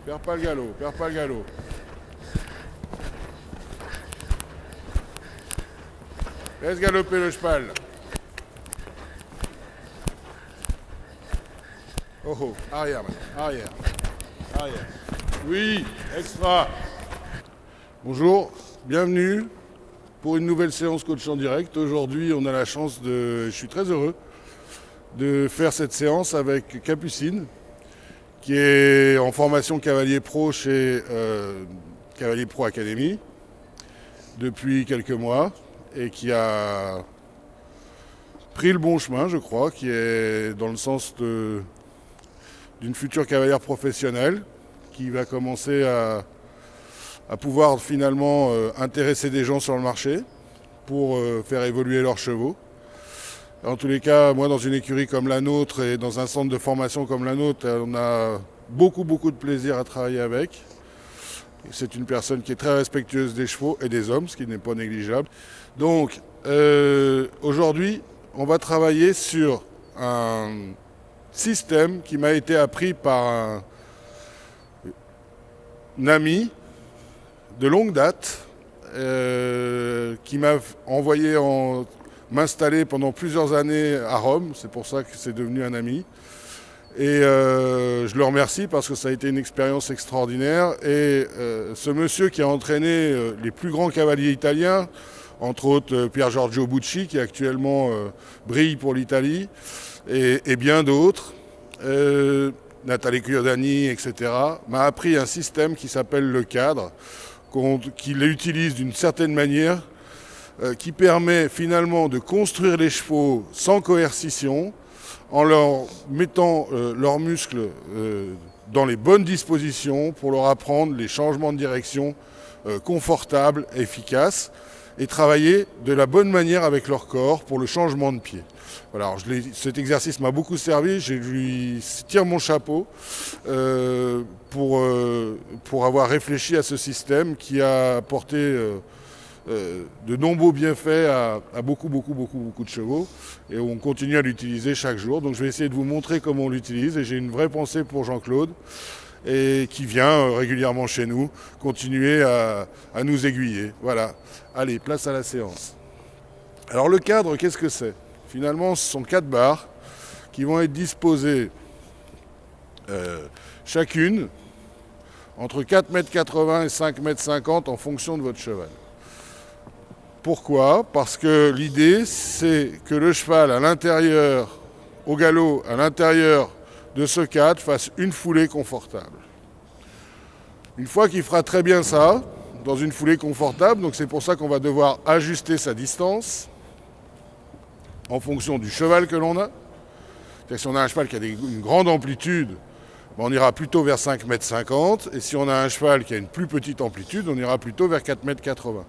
Perds pas le galop, perds pas le galop. Laisse galoper le cheval. Oh oh, arrière maintenant, arrière. Arrière. Oui, extra. Bonjour, bienvenue pour une nouvelle séance coach en direct. Aujourd'hui, on a la chance je suis très heureux de faire cette séance avec Capucine, qui est en formation cavalier pro chez Cavalier Pro Academy depuis quelques mois et qui a pris le bon chemin, je crois, qui est dans le sens d'une future cavalière professionnelle qui va commencer à pouvoir finalement intéresser des gens sur le marché pour faire évoluer leurs chevaux. En tous les cas, moi dans une écurie comme la nôtre et dans un centre de formation comme la nôtre, on a beaucoup de plaisir à travailler avec. C'est une personne qui est très respectueuse des chevaux et des hommes, ce qui n'est pas négligeable. Donc aujourd'hui, on va travailler sur un système qui m'a été appris par un ami de longue date qui m'a envoyé m'installer pendant plusieurs années à Rome. C'est pour ça que c'est devenu un ami. Et je le remercie parce que ça a été une expérience extraordinaire. Et ce monsieur qui a entraîné les plus grands cavaliers italiens, entre autres Pier Giorgio Bucci, qui actuellement brille pour l'Italie, et bien d'autres, Natale Chiodani, etc., m'a appris un système qui s'appelle le cadre, qu'il utilise d'une certaine manière, qui permet finalement de construire les chevaux sans coercition, en leur mettant leurs muscles dans les bonnes dispositions pour leur apprendre les changements de direction confortables, efficaces, et travailler de la bonne manière avec leur corps pour le changement de pied. Voilà, alors cet exercice m'a beaucoup servi, je lui tire mon chapeau pour avoir réfléchi à ce système qui a apporté de nombreux bienfaits à beaucoup de chevaux, et on continue à l'utiliser chaque jour. Donc je vais essayer de vous montrer comment on l'utilise, et j'ai une vraie pensée pour Jean-Claude, et qui vient régulièrement chez nous continuer à nous aiguiller. Voilà, allez, place à la séance. Alors le cadre, qu'est-ce que c'est? Finalement, ce sont 4 barres qui vont être disposées chacune entre 4,80 m et 5,50 m en fonction de votre cheval. Pourquoi? Parce que l'idée, c'est que le cheval à l'intérieur, au galop, à l'intérieur de ce cadre, fasse une foulée confortable. Une fois qu'il fera très bien ça, dans une foulée confortable, donc c'est pour ça qu'on va devoir ajuster sa distance en fonction du cheval que l'on a. C'est-à-dire que si on a un cheval qui a une grande amplitude, on ira plutôt vers 5,50 m, et si on a un cheval qui a une plus petite amplitude, on ira plutôt vers 4,80 m.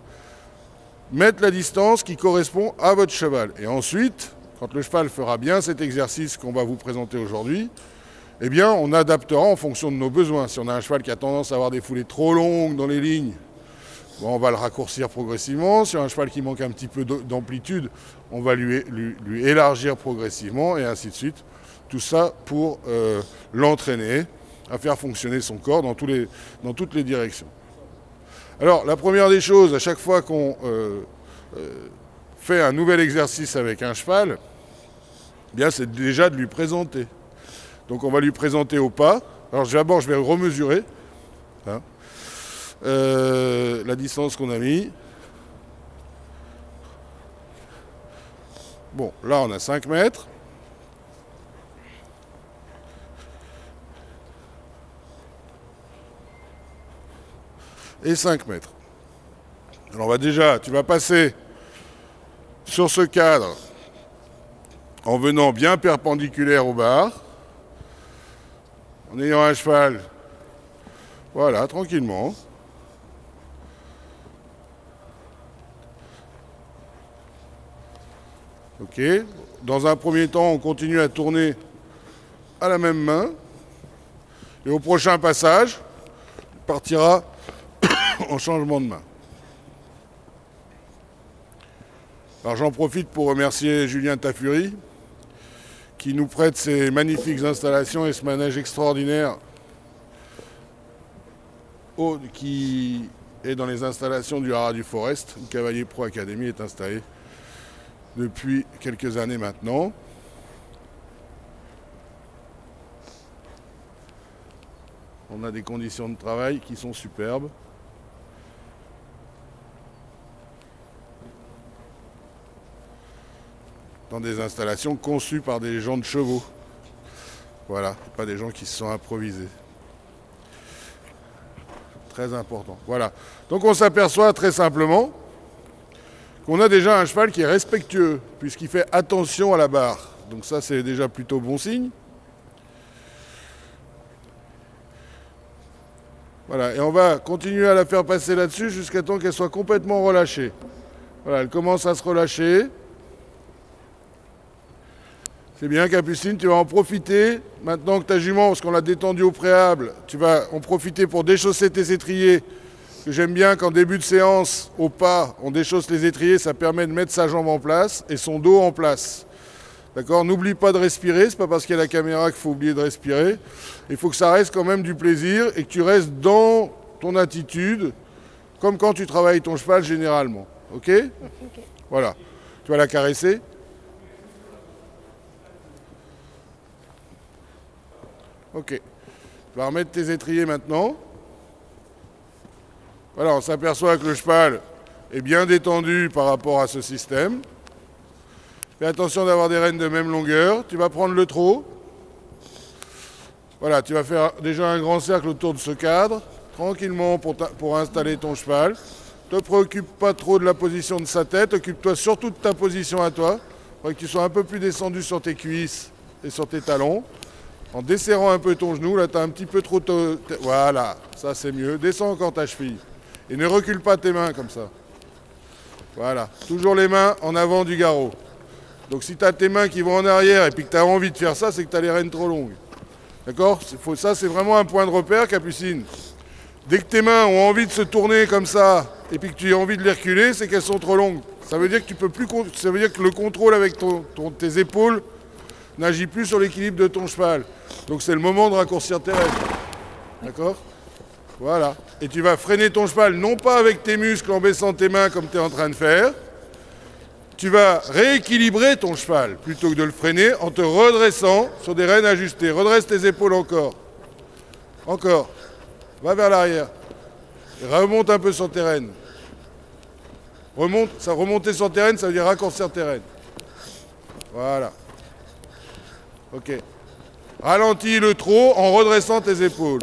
Mettre la distance qui correspond à votre cheval. Et ensuite, quand le cheval fera bien cet exercice qu'on va vous présenter aujourd'hui, eh bien, on adaptera en fonction de nos besoins. Si on a un cheval qui a tendance à avoir des foulées trop longues dans les lignes, bon, on va le raccourcir progressivement. Si on a un cheval qui manque un petit peu d'amplitude, on va lui élargir progressivement, et ainsi de suite. Tout ça pour l'entraîner à faire fonctionner son corps dans toutes les directions. Alors, la première des choses, à chaque fois qu'on fait un nouvel exercice avec un cheval, eh bien, c'est déjà de lui présenter. Donc, on va lui présenter au pas. Alors, d'abord, je vais remesurer hein, la distance qu'on a mis. Bon, là, on a 5 mètres. Et 5 mètres. Alors tu vas passer sur ce cadre en venant bien perpendiculaire aux barres, en ayant un cheval, voilà, tranquillement. Ok. Dans un premier temps, on continue à tourner à la même main, et au prochain passage, il partira en changement de main. Alors j'en profite pour remercier Julien Tafuri qui nous prête ces magnifiques installations et ce manège extraordinaire qui est dans les installations du Haras du Forest, où Cavalier Pro Academy est installé depuis quelques années maintenant. On a des conditions de travail qui sont superbes. Dans des installations conçues par des gens de chevaux. Voilà, pas des gens qui se sont improvisés. Très important. Voilà. Donc on s'aperçoit très simplement qu'on a déjà un cheval qui est respectueux, puisqu'il fait attention à la barre. Donc ça, c'est déjà plutôt bon signe. Voilà, et on va continuer à la faire passer là-dessus jusqu'à temps qu'elle soit complètement relâchée. Voilà, elle commence à se relâcher. C'est bien, Capucine, tu vas en profiter. Maintenant que ta jument, parce qu'on l'a détendue au préalable, tu vas en profiter pour déchausser tes étriers. Que j'aime bien qu'en début de séance, au pas, on déchausse les étriers, ça permet de mettre sa jambe en place et son dos en place. D'accord ? N'oublie pas de respirer, c'est pas parce qu'il y a la caméra qu'il faut oublier de respirer. Il faut que ça reste quand même du plaisir et que tu restes dans ton attitude, comme quand tu travailles ton cheval généralement. Ok ? Voilà. Tu vas la caresser. Ok. Tu vas remettre tes étriers maintenant. Voilà, on s'aperçoit que le cheval est bien détendu par rapport à ce système. Fais attention d'avoir des rênes de même longueur. Tu vas prendre le trot. Voilà, tu vas faire déjà un grand cercle autour de ce cadre, tranquillement pour installer ton cheval. Ne te préoccupe pas trop de la position de sa tête, occupe-toi surtout de ta position à toi. Il faudrait que tu sois un peu plus descendu sur tes cuisses et sur tes talons. En desserrant un peu ton genou, là tu as un petit peu trop... Voilà, ça c'est mieux. Descends encore ta cheville. Et ne recule pas tes mains comme ça. Voilà, toujours les mains en avant du garrot. Donc si tu as tes mains qui vont en arrière et puis que tu as envie de faire ça, c'est que tu as les rênes trop longues. D'accord ? Ça c'est vraiment un point de repère, Capucine. Dès que tes mains ont envie de se tourner comme ça et puis que tu as envie de les reculer, c'est qu'elles sont trop longues. Ça veut dire que tu peux plus... Ça veut dire que le contrôle avec tes épaules n'agit plus sur l'équilibre de ton cheval. Donc c'est le moment de raccourcir tes rênes. D'accord ? Voilà. Et tu vas freiner ton cheval, non pas avec tes muscles en baissant tes mains comme tu es en train de faire. Tu vas rééquilibrer ton cheval plutôt que de le freiner en te redressant sur des rênes ajustées. Redresse tes épaules encore. Encore. Va vers l'arrière. Remonte un peu sur tes rênes. Remonter sur tes rênes, ça veut dire raccourcir tes rênes. Voilà. Ok. Ralentis le trot en redressant tes épaules.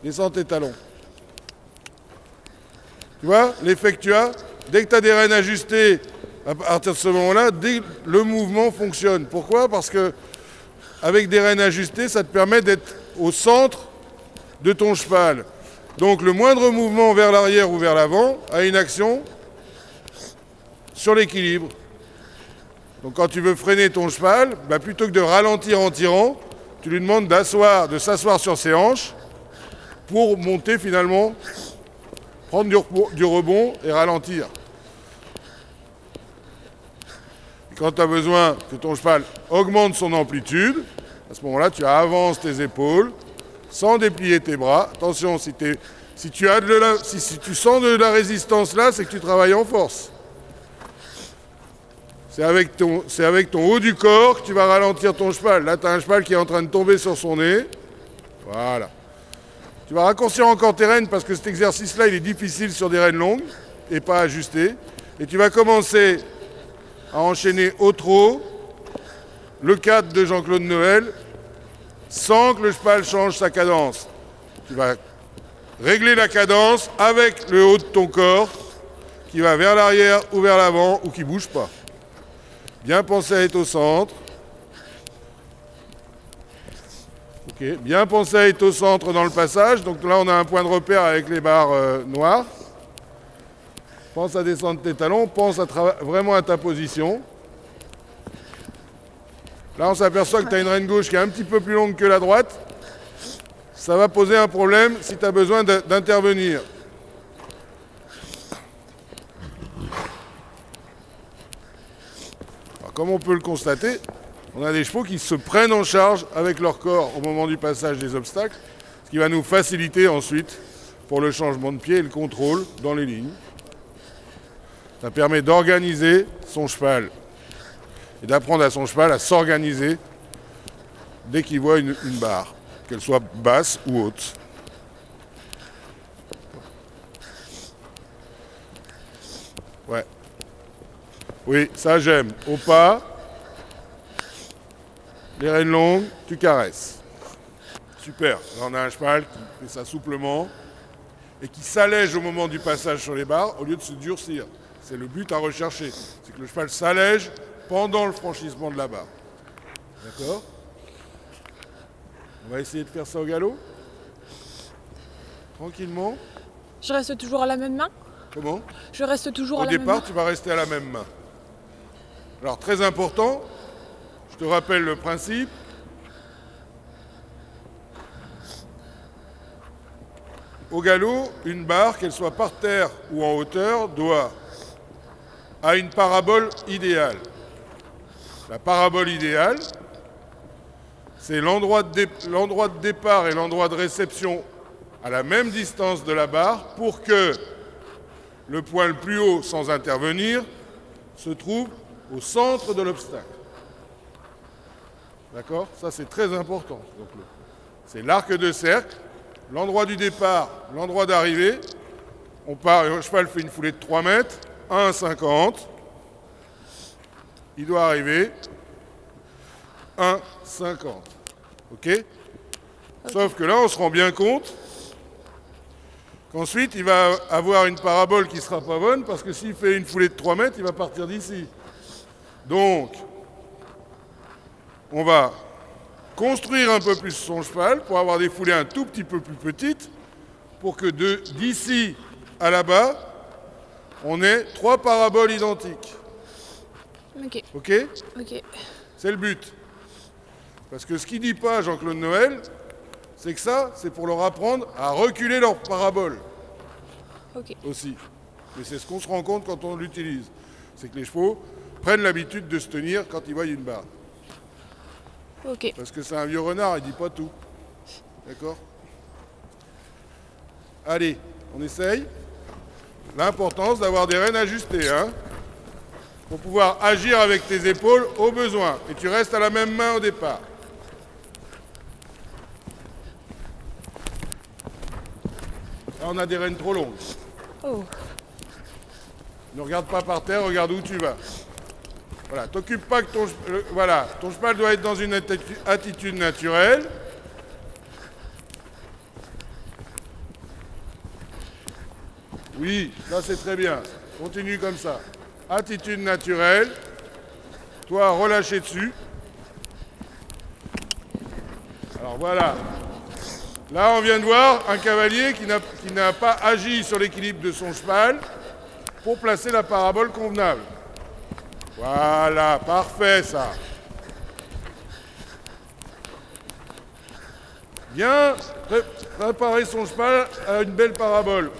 Descends tes talons. Tu vois l'effet que tu as? Dès que tu as des rênes ajustées, à partir de ce moment-là, le mouvement fonctionne. Pourquoi? Parce que avec des rênes ajustées, ça te permet d'être au centre de ton cheval. Donc le moindre mouvement vers l'arrière ou vers l'avant a une action sur l'équilibre. Donc quand tu veux freiner ton cheval, plutôt que de ralentir en tirant, tu lui demandes de s'asseoir sur ses hanches pour monter finalement, prendre du rebond et ralentir. Et quand tu as besoin que ton cheval augmente son amplitude, à ce moment-là, tu avances tes épaules sans déplier tes bras. Attention, si tu sens de la résistance là, c'est que tu travailles en force. C'est avec ton haut du corps que tu vas ralentir ton cheval. Là, tu as un cheval qui est en train de tomber sur son nez. Voilà. Tu vas raccourcir encore tes rênes parce que cet exercice-là, il est difficile sur des rênes longues et pas ajustées. Et tu vas commencer à enchaîner au trot le cadre de Jean-Claude Noël sans que le cheval change sa cadence. Tu vas régler la cadence avec le haut de ton corps qui va vers l'arrière ou vers l'avant ou qui ne bouge pas. Bien penser à être au centre. Ok. Bien penser à être au centre dans le passage. Donc là, on a un point de repère avec les barres noires. Pense à descendre tes talons. Pense vraiment à ta position. Là, on s'aperçoit que tu as une rêne gauche qui est un petit peu plus longue que la droite. Ça va poser un problème si tu as besoin d'intervenir. Comme on peut le constater, on a des chevaux qui se prennent en charge avec leur corps au moment du passage des obstacles, Ce qui va nous faciliter ensuite pour le changement de pied et le contrôle dans les lignes. Ça permet d'organiser son cheval et d'apprendre à son cheval à s'organiser dès qu'il voit une barre, qu'elle soit basse ou haute. Ouais. Oui, ça j'aime. Au pas, les rênes longues, tu caresses. Super. Là, on a un cheval qui fait ça souplement et qui s'allège au moment du passage sur les barres au lieu de se durcir. C'est le but à rechercher. C'est que le cheval s'allège pendant le franchissement de la barre. D'accord? On va essayer de faire ça au galop. Tranquillement. Je reste toujours à la même main? Comment? Je reste toujours à la même main. Au départ, tu vas rester à la même main. Alors, très important, je te rappelle le principe. Au galop, une barre, qu'elle soit par terre ou en hauteur, a une parabole idéale. La parabole idéale, c'est l'endroit de départ et l'endroit de réception à la même distance de la barre pour que le point le plus haut, sans intervenir, se trouve au centre de l'obstacle. D'accord? Ça, c'est très important. C'est l'arc de cercle, l'endroit du départ, l'endroit d'arrivée. On part, le cheval fait une foulée de 3 mètres, 1,50. Il doit arriver 1,50. OK? Sauf que là, on se rend bien compte qu'ensuite, il va avoir une parabole qui ne sera pas bonne parce que s'il fait une foulée de 3 mètres, il va partir d'ici. Donc, on va construire un peu plus son cheval pour avoir des foulées un tout petit peu plus petites pour que d'ici à là-bas, on ait 3 paraboles identiques. Ok. OK? Ok. C'est le but. Parce que ce qu'il ne dit pas, Jean-Claude Noël, c'est que ça, c'est pour leur apprendre à reculer leur parabole. Ok. Aussi. Mais c'est ce qu'on se rend compte quand on l'utilise. C'est que les chevaux prennent l'habitude de se tenir quand ils voient une barre. Ok. Parce que c'est un vieux renard, il dit pas tout. D'accord? Allez, on essaye. L'importance d'avoir des rênes ajustées, hein, pour pouvoir agir avec tes épaules au besoin. Et tu restes à la même main au départ. Là, on a des rênes trop longues. Oh. Ne regarde pas par terre, regarde où tu vas. Voilà, t'occupe pas que ton cheval doit être dans une attitude naturelle. Oui, ça c'est très bien. Continue comme ça. Attitude naturelle. Toi, relâcher dessus. Alors voilà. Là, on vient de voir un cavalier qui n'a pas agi sur l'équilibre de son cheval pour placer la parabole convenable. Voilà, parfait ça. Bien préparer son cheval à une belle parabole.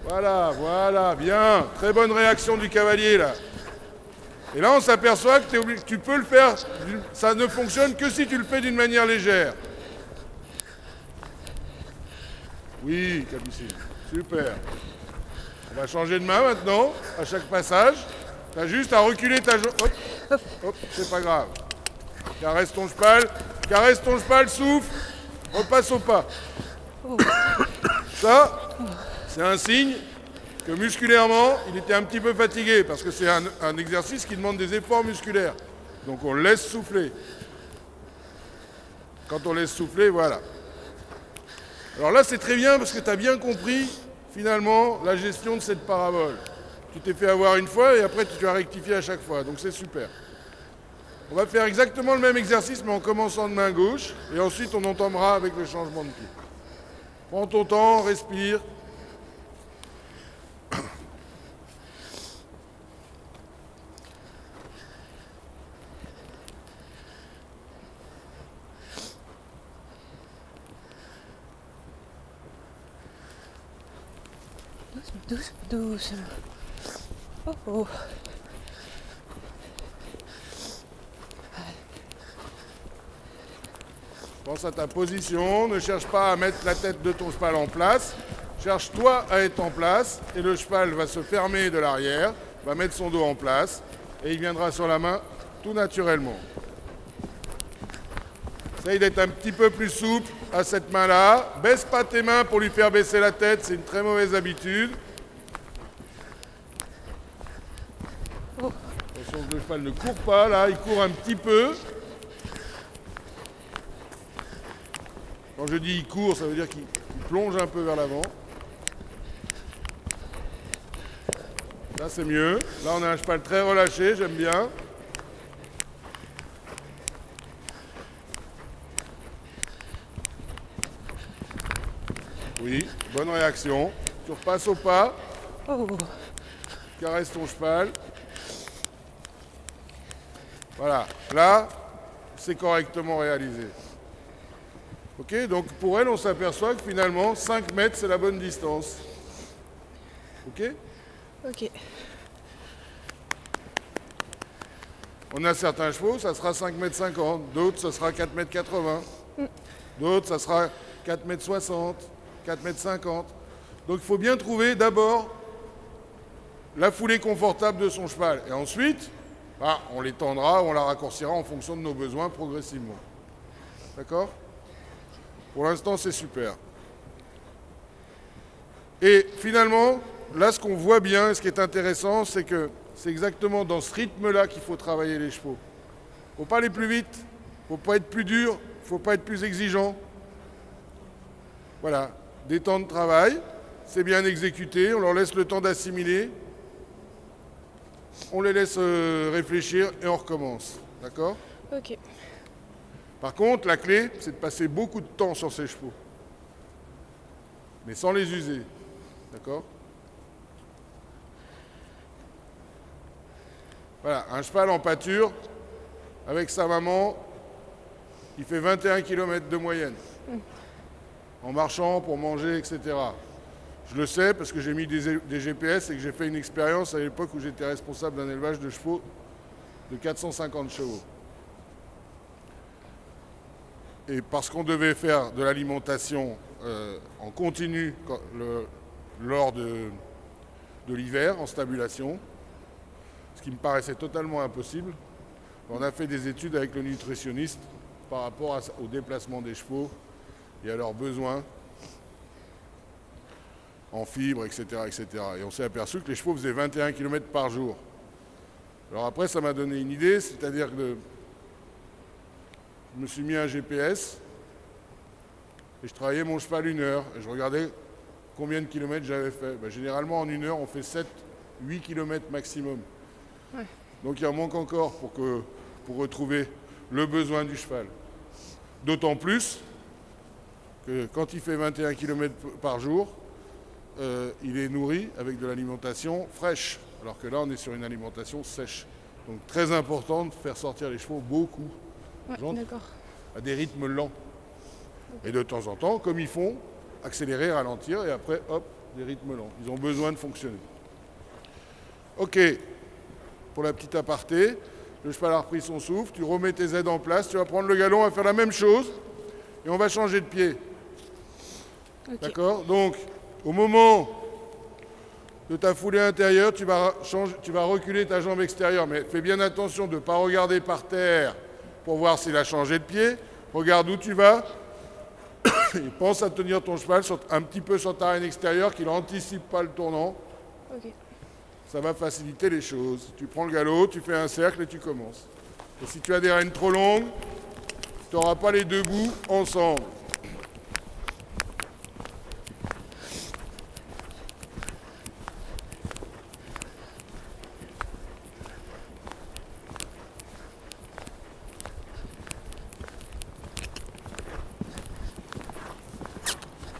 Voilà, voilà, bien. Très bonne réaction du cavalier là. Et là, on s'aperçoit que tu peux le faire. Ça ne fonctionne que si tu le fais d'une manière légère. Oui, Capucine. Super. On va changer de main maintenant, à chaque passage. Tu as juste à reculer ta jambe. Hop, hop, c'est pas grave. Caresse ton cheval, souffle, repasse au pas. Ça, c'est un signe que musculairement, il était un petit peu fatigué, parce que c'est un exercice qui demande des efforts musculaires. Donc on le laisse souffler. Quand on laisse souffler, voilà. Alors là, c'est très bien parce que tu as bien compris, finalement, la gestion de cette parabole. Tu t'es fait avoir une fois et après tu as rectifié à chaque fois, donc c'est super. On va faire exactement le même exercice, mais en commençant de main gauche, et ensuite on entamera avec le changement de pied. Prends ton temps, respire. Doucement. Oh oh. Pense à ta position, ne cherche pas à mettre la tête de ton cheval en place. Cherche toi à être en place et le cheval va se fermer de l'arrière, va mettre son dos en place et il viendra sur la main tout naturellement. Essaye d'être un petit peu plus souple à cette main-là. Baisse pas tes mains pour lui faire baisser la tête, c'est une très mauvaise habitude. Oh. Attention que le cheval ne court pas, là, il court un petit peu. Quand je dis il court, ça veut dire qu'il plonge un peu vers l'avant. Là, c'est mieux. Là, on a un cheval très relâché, j'aime bien. Oui, bonne réaction. Tu repasses au pas. Oh. Caresse ton cheval. Voilà. Là, c'est correctement réalisé. Ok, donc pour elle, on s'aperçoit que finalement, 5 mètres, c'est la bonne distance. Ok ? Ok. On a certains chevaux, ça sera 5,50 m, d'autres, ça sera 4,80 m, d'autres, ça sera 4,60 m, 4,50 m. Donc il faut bien trouver d'abord la foulée confortable de son cheval. Et ensuite, on l'étendra ou on la raccourcira en fonction de nos besoins progressivement. D'accord ? Pour l'instant, c'est super. Et finalement, là, ce qu'on voit bien, et ce qui est intéressant, c'est que c'est exactement dans ce rythme-là qu'il faut travailler les chevaux. Il ne faut pas aller plus vite, il ne faut pas être plus dur, il ne faut pas être plus exigeant. Voilà, des temps de travail, c'est bien exécuté, on leur laisse le temps d'assimiler, on les laisse réfléchir et on recommence. D'accord ? Ok. Par contre, la clé, c'est de passer beaucoup de temps sur ces chevaux, mais sans les user. D'accord ? Voilà, un cheval en pâture, avec sa maman, il fait 21 km de moyenne. En marchant, pour manger, etc. Je le sais parce que j'ai mis des GPS et que j'ai fait une expérience à l'époque où j'étais responsable d'un élevage de chevaux de 450 chevaux. Et parce qu'on devait faire de l'alimentation en continu lors de l'hiver, en stabulation, ce qui me paraissait totalement impossible, on a fait des études avec le nutritionniste par rapport au déplacement des chevaux et à leurs besoins en fibres, etc., etc. Et on s'est aperçu que les chevaux faisaient 21 km par jour. Alors après, ça m'a donné une idée, c'est-à-dire que je me suis mis un GPS et je travaillais mon cheval 1 heure et je regardais combien de kilomètres j'avais fait. Généralement, en 1 heure, on fait 7-8 km maximum. Ouais. Donc il en manque encore pour retrouver le besoin du cheval. D'autant plus que quand il fait 21 km par jour, il est nourri avec de l'alimentation fraîche, alors que là on est sur une alimentation sèche. Donc très important de faire sortir les chevaux beaucoup, à des rythmes lents. Okay. Et de temps en temps, comme ils font, accélérer, ralentir, et après, hop, des rythmes lents. Ils ont besoin de fonctionner. Ok. Pour la petite aparté, le cheval a repris son souffle, tu remets tes aides en place, tu vas prendre le galon, on va faire la même chose et on va changer de pied. Okay. D'accord ? Donc, au moment de ta foulée intérieure, tu vas reculer ta jambe extérieure, mais fais bien attention de ne pas regarder par terre pour voir s'il a changé de pied. Regarde où tu vas et pense à tenir ton cheval un petit peu sur ta reine extérieure, qu'il n'anticipe pas le tournant. Okay. Ça va faciliter les choses. Tu prends le galop, tu fais un cercle et tu commences. Et si tu as des rênes trop longues, tu n'auras pas les deux bouts ensemble.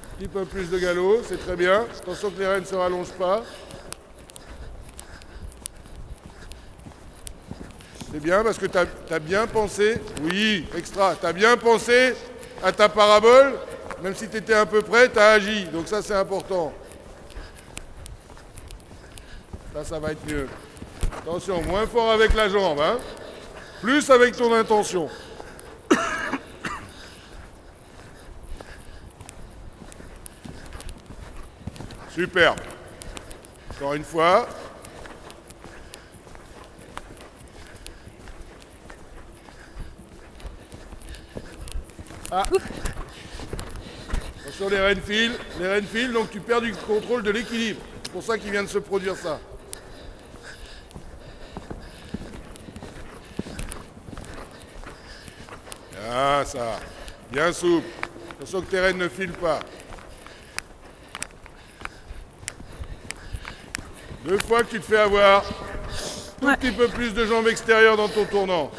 Un petit peu plus de galop, c'est très bien. Attention que les rênes ne se rallongent pas. C'est bien parce que tu as bien pensé, oui, extra, tu as bien pensé à ta parabole, même si tu étais un peu près, tu as agi. Donc ça, c'est important. Ça va être mieux. Attention, moins fort avec la jambe, hein. Plus avec ton intention. Superbe. Encore une fois. Ah. Attention les rênes filent, donc tu perds du contrôle de l'équilibre. C'est pour ça qu'il vient de se produire ça. Ah ça, bien souple. Attention que tes rênes ne filent pas. 2 fois que tu te fais avoir, tout petit peu plus de jambes extérieures dans ton tournant.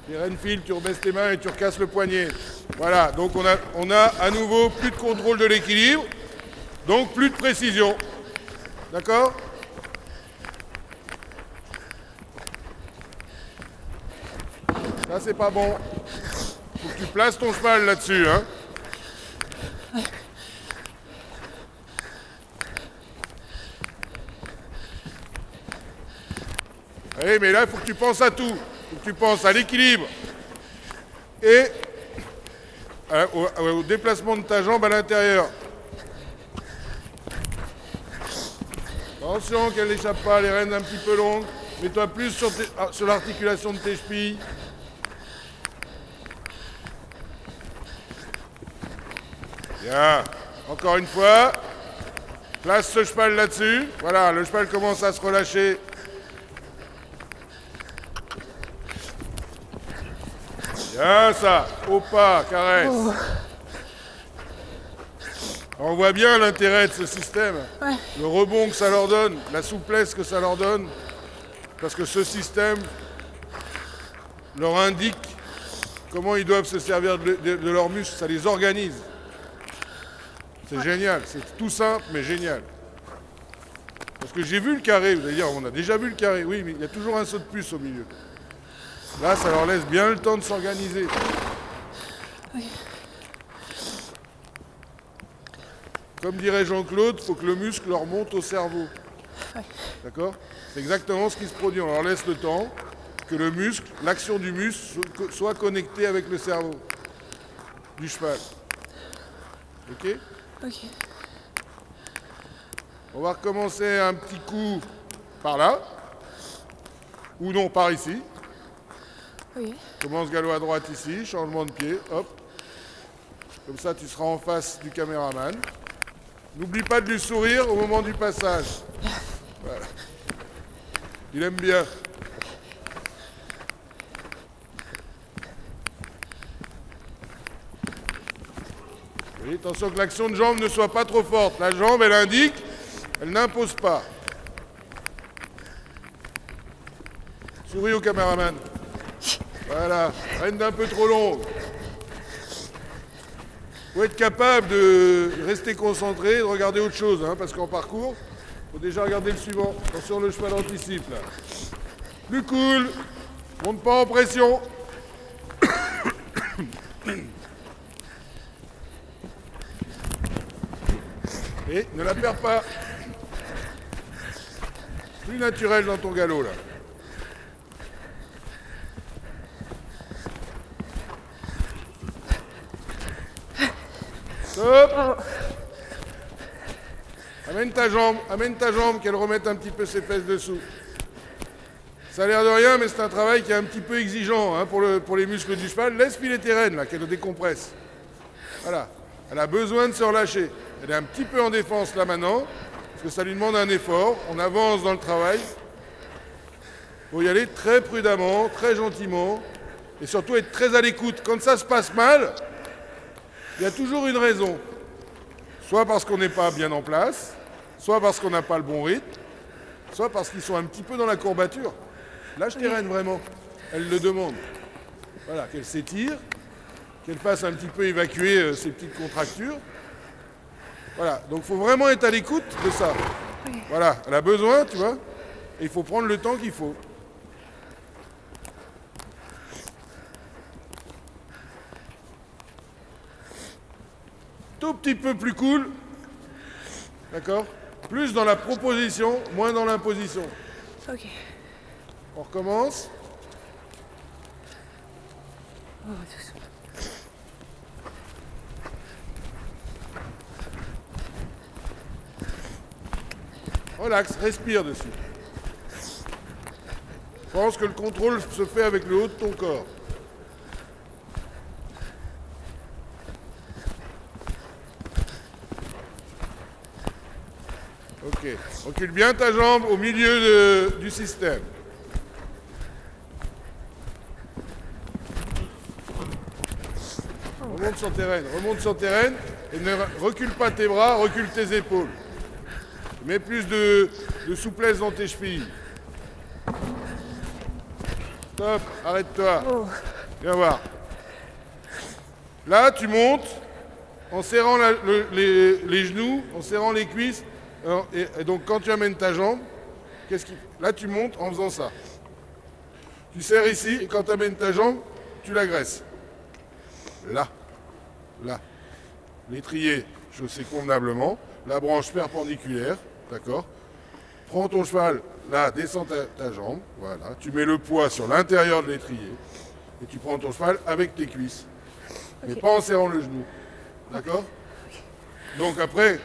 Les rênes filent, tu rebaisses tes mains et tu recasses le poignet. Voilà, donc on a à nouveau plus de contrôle de l'équilibre, donc plus de précision. D'accord ? Ça c'est pas bon. Faut que tu places ton cheval là-dessus. Hein. Oui, mais là, il faut que tu penses à tout. Il faut que tu penses à l'équilibre et au déplacement de ta jambe à l'intérieur. Attention qu'elle n'échappe pas, les rênes un petit peu longues. Mets-toi plus sur l'articulation de tes chevilles. Bien. Encore une fois. Place ce cheval là-dessus. Voilà, le cheval commence à se relâcher. Bien ça. Au pas, caresse. Oh. On voit bien l'intérêt de ce système. Ouais. Le rebond que ça leur donne, la souplesse que ça leur donne. Parce que ce système leur indique comment ils doivent se servir de leurs muscles. Ça les organise. C'est génial. C'est tout simple, mais génial. Parce que j'ai vu le carré. Vous allez dire, on a déjà vu le carré. Oui, mais il y a toujours un saut de puce au milieu. Là, ça leur laisse bien le temps de s'organiser. Oui. Comme dirait Jean-Claude, il faut que le muscle leur monte au cerveau. Ouais. D'accord ? C'est exactement ce qui se produit. On leur laisse le temps que le muscle, l'action du muscle, soit connectée avec le cerveau du cheval. Ok ? Ok. On va recommencer un petit coup par là. Ou non, par ici. Oui. Commence galop à droite ici, changement de pied, hop. Comme ça, tu seras en face du caméraman. N'oublie pas de lui sourire au moment du passage. Voilà. Il aime bien. Oui, attention que l'action de jambe ne soit pas trop forte. La jambe, elle indique, elle n'impose pas. Souris au caméraman. Voilà, rêne d'un peu trop longue. Il faut être capable de rester concentré, de regarder autre chose, hein, parce qu'en parcours, il faut déjà regarder le suivant. Attention, le cheval anticipe là. Plus cool, monte pas en pression. Et ne la perds pas. Plus naturel dans ton galop là. Stop. Amène ta jambe, qu'elle remette un petit peu ses fesses dessous. Ça a l'air de rien, mais c'est un travail qui est un petit peu exigeant hein, pour les muscles du cheval. Laisse filer tes rênes, là, qu'elle le décompresse. Voilà. Elle a besoin de se relâcher. Elle est un petit peu en défense là maintenant, parce que ça lui demande un effort. On avance dans le travail. Il faut y aller très prudemment, très gentiment, et surtout être très à l'écoute. Quand ça se passe mal, il y a toujours une raison. Soit parce qu'on n'est pas bien en place, soit parce qu'on n'a pas le bon rythme, soit parce qu'ils sont un petit peu dans la courbature. Lâche tes rênes vraiment. Elle le demande. Voilà, qu'elle s'étire, qu'elle fasse un petit peu évacuer ses petites contractures. Voilà, donc il faut vraiment être à l'écoute de ça. Voilà, elle a besoin, tu vois, et il faut prendre le temps qu'il faut. Tout petit peu plus cool, d'accord ? Plus dans la proposition, moins dans l'imposition. Ok. On recommence. Oh, doucement. Relax, respire dessus. Pense que le contrôle se fait avec le haut de ton corps. Ok. Recule bien ta jambe au milieu du système. Remonte sur tes rênes et ne recule pas tes bras, recule tes épaules. Mets plus de souplesse dans tes chevilles. Stop, arrête-toi. Viens voir. Là, tu montes en serrant les genoux, en serrant les cuisses. Et donc, quand tu amènes ta jambe, là, tu montes en faisant ça. Tu serres ici et quand tu amènes ta jambe, tu l'agresses. Là. Là. L'étrier chaussé convenablement. La branche perpendiculaire. D'accord. Prends ton cheval. Là, descends ta jambe. Voilà. Tu mets le poids sur l'intérieur de l'étrier. Et tu prends ton cheval avec tes cuisses. Okay. Mais pas en serrant le genou. D'accord. Okay. Donc après,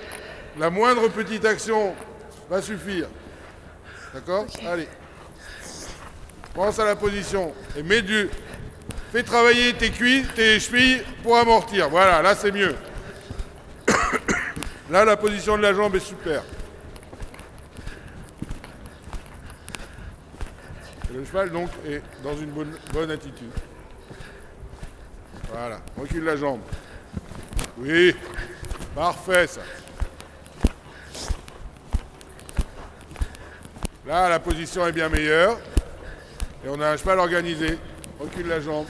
la moindre petite action va suffire. D'accord. Okay. Allez. Pense à la position. Et fais travailler tes cuisses, tes chevilles pour amortir. Voilà, là c'est mieux. Là, la position de la jambe est super. Et le cheval, donc, est dans une bonne attitude. Voilà, recule la jambe. Oui, parfait ça. Là, la position est bien meilleure. Et on a un cheval organisé. Recule la jambe.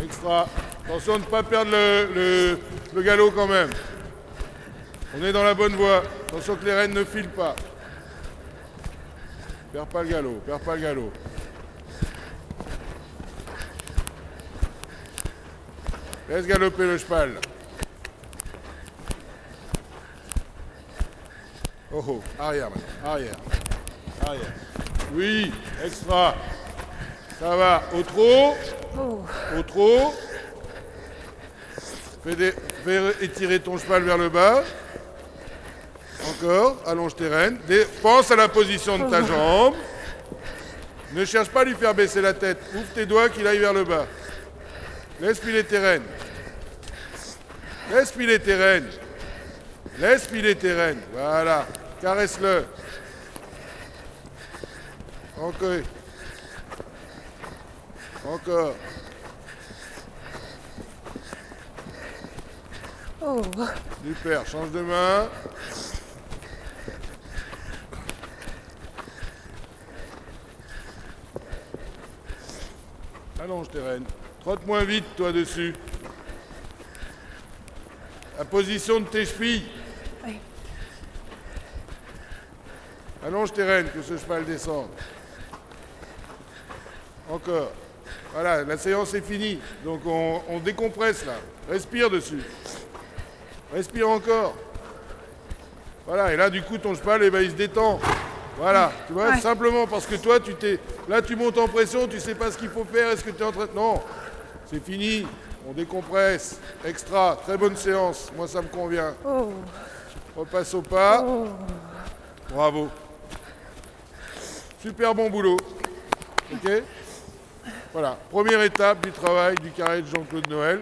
Extra. Attention de ne pas perdre le galop quand même. On est dans la bonne voie. Attention que les rênes ne filent pas. Perds pas le galop, perds pas le galop. Laisse galoper le cheval. Oh oh, arrière maintenant, arrière. Arrière. Oui, extra. Ça va. Au trot. Au trot. Fais étirer ton cheval vers le bas. Encore. Allonge tes rênes. Pense à la position de ta jambe. Ne cherche pas à lui faire baisser la tête. Ouvre tes doigts qu'il aille vers le bas. Laisse piler tes rênes. Laisse piler tes rênes. Laisse piler tes rênes. Voilà. Caresse-le. Encore. Encore. Oh. Super, change de main. Allonge tes rênes. Trotte moins vite, toi, dessus. La position de tes chevilles. Oui. Allonge tes rênes, que ce cheval descende. Encore. Voilà, la séance est finie. Donc on décompresse là. Respire dessus. Respire encore. Voilà, et là du coup ton cheval il se détend. Voilà, tu vois, simplement parce que toi là tu montes en pression, tu sais pas ce qu'il faut faire, est-ce que tu es en train de... Non, c'est fini, on décompresse. Extra, très bonne séance, moi ça me convient. Oh. Repasse au pas. Oh. Bravo. Super bon boulot. Ok. Voilà, première étape du travail du carré de Jean-Claude Noël.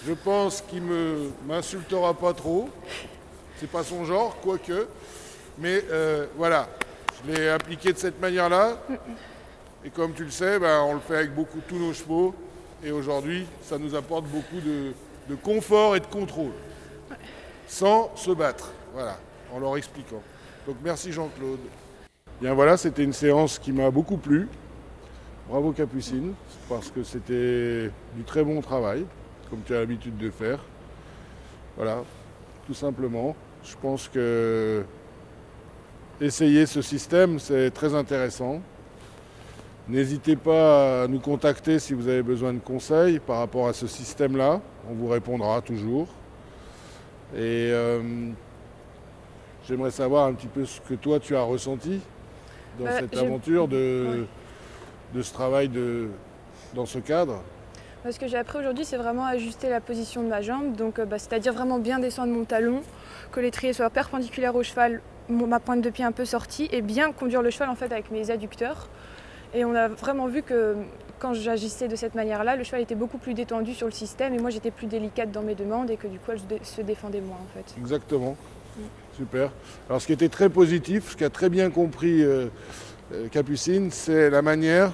Je pense qu'il ne m'insultera pas trop. C'est pas son genre, quoique. Mais voilà, je l'ai appliqué de cette manière-là. Et comme tu le sais, on le fait avec tous nos chevaux. Et aujourd'hui, ça nous apporte beaucoup de confort et de contrôle. Sans se battre, voilà, en leur expliquant. Donc merci Jean-Claude. Bien voilà, c'était une séance qui m'a beaucoup plu. Bravo Capucine, parce que c'était du très bon travail, comme tu as l'habitude de faire. Voilà, tout simplement. Je pense que essayer ce système, c'est très intéressant. N'hésitez pas à nous contacter si vous avez besoin de conseils par rapport à ce système-là. On vous répondra toujours. Et j'aimerais savoir un petit peu ce que toi tu as ressenti dans cette aventure de ce travail dans ce cadre. Ce que j'ai appris aujourd'hui, c'est vraiment ajuster la position de ma jambe, donc c'est-à-dire vraiment bien descendre mon talon, que l'étrier soit perpendiculaire au cheval, ma pointe de pied un peu sortie, et bien conduire le cheval en fait avec mes adducteurs. Et on a vraiment vu que quand j'agissais de cette manière-là, le cheval était beaucoup plus détendu sur le système et moi j'étais plus délicate dans mes demandes et que du coup elle se défendait moins en fait. Exactement. Super. Alors ce qui était très positif, ce qu'a très bien compris Capucine, c'est la manière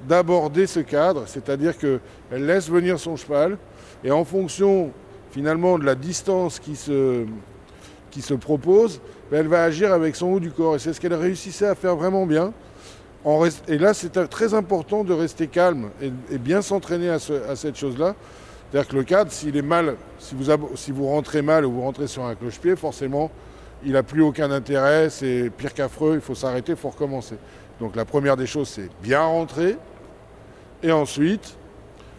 d'aborder ce cadre, c'est-à-dire qu'elle laisse venir son cheval et en fonction finalement de la distance qui se propose, elle va agir avec son haut du corps et c'est ce qu'elle réussissait à faire vraiment bien. Et là, c'est très important de rester calme et bien s'entraîner à cette chose-là. C'est-à-dire que le cadre, s'il est mal, si vous rentrez mal ou vous rentrez sur un cloche-pied, forcément, il n'a plus aucun intérêt, c'est pire qu'affreux, il faut s'arrêter, il faut recommencer. Donc la première des choses, c'est bien rentrer. Et ensuite,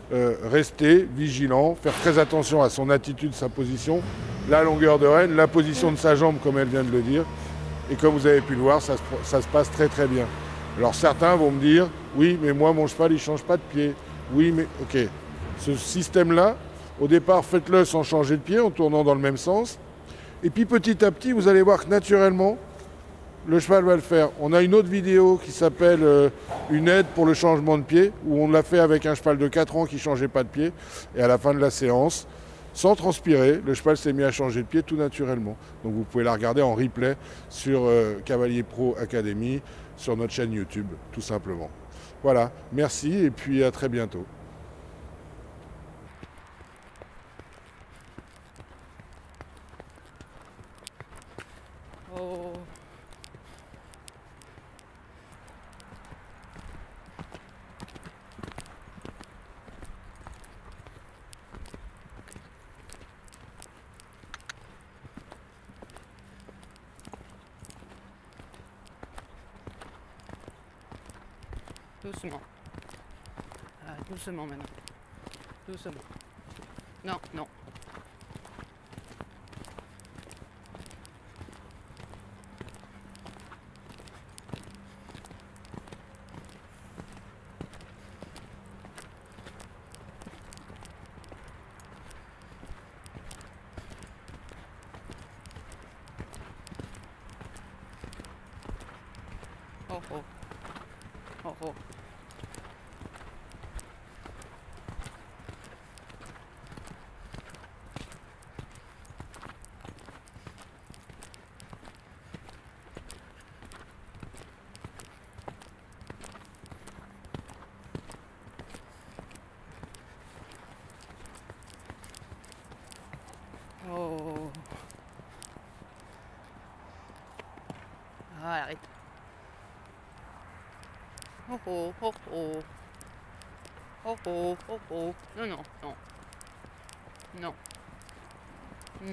rester vigilant, faire très attention à son attitude, sa position, la longueur de rêne, la position de sa jambe, comme elle vient de le dire. Et comme vous avez pu le voir, ça se passe très très bien. Alors certains vont me dire, oui, mais moi, mon cheval, il ne change pas de pied. Oui, mais ok. Ce système-là, au départ, faites-le sans changer de pied, en tournant dans le même sens. Et puis petit à petit, vous allez voir que naturellement, le cheval va le faire. On a une autre vidéo qui s'appelle une aide pour le changement de pied, où on l'a fait avec un cheval de 4 ans qui ne changeait pas de pied. Et à la fin de la séance, sans transpirer, le cheval s'est mis à changer de pied tout naturellement. Donc vous pouvez la regarder en replay sur Cavalier Pro Academy, sur notre chaîne YouTube, tout simplement. Voilà, merci et puis à très bientôt. Oh. Doucement. Ah, doucement maintenant. Doucement. Non, non. Oh oh. Oh oh. Oh. Ah, arrête. Oh oh, oh oh. Oh oh, oh oh. Non, non, non. Non. Non.